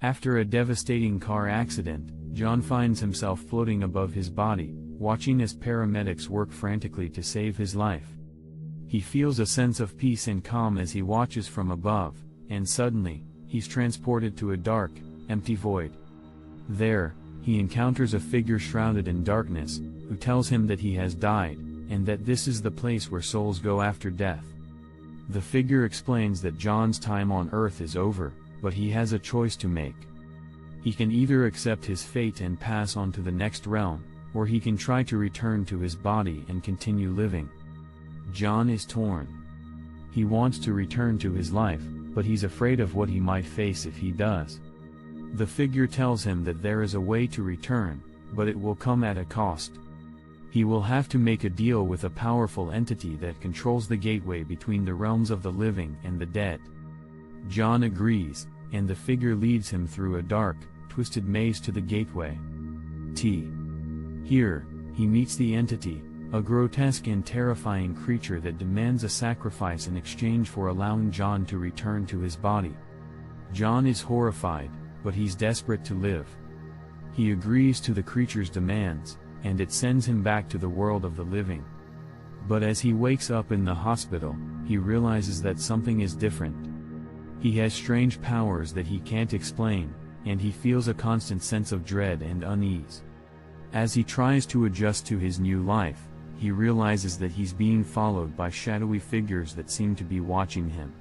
After a devastating car accident, John finds himself floating above his body, watching as paramedics work frantically to save his life. He feels a sense of peace and calm as he watches from above, and suddenly, he's transported to a dark, empty void. There, he encounters a figure shrouded in darkness, who tells him that he has died, and that this is the place where souls go after death. The figure explains that John's time on Earth is over, but he has a choice to make. He can either accept his fate and pass on to the next realm, or he can try to return to his body and continue living. John is torn. He wants to return to his life, but he's afraid of what he might face if he does. The figure tells him that there is a way to return, but it will come at a cost. He will have to make a deal with a powerful entity that controls the gateway between the realms of the living and the dead. John agrees, and the figure leads him through a dark, twisted maze to the gateway. Here, he meets the entity, a grotesque and terrifying creature that demands a sacrifice in exchange for allowing John to return to his body. John is horrified, but he's desperate to live. He agrees to the creature's demands, and it sends him back to the world of the living. But as he wakes up in the hospital, he realizes that something is different. He has strange powers that he can't explain, and he feels a constant sense of dread and unease. As he tries to adjust to his new life, he realizes that he's being followed by shadowy figures that seem to be watching him.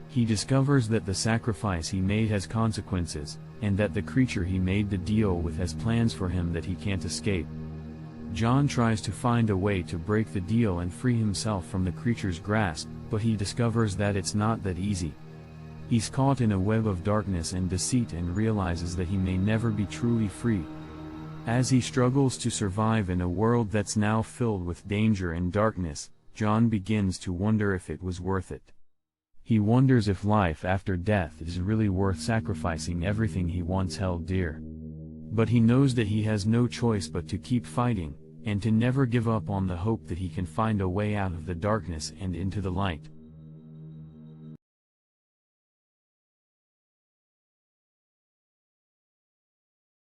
He discovers that the sacrifice he made has consequences, and that the creature he made the deal with has plans for him that he can't escape. John tries to find a way to break the deal and free himself from the creature's grasp, but he discovers that it's not that easy. He's caught in a web of darkness and deceit and realizes that he may never be truly free. As he struggles to survive in a world that's now filled with danger and darkness, John begins to wonder if it was worth it. He wonders if life after death is really worth sacrificing everything he once held dear. But he knows that he has no choice but to keep fighting, and to never give up on the hope that he can find a way out of the darkness and into the light.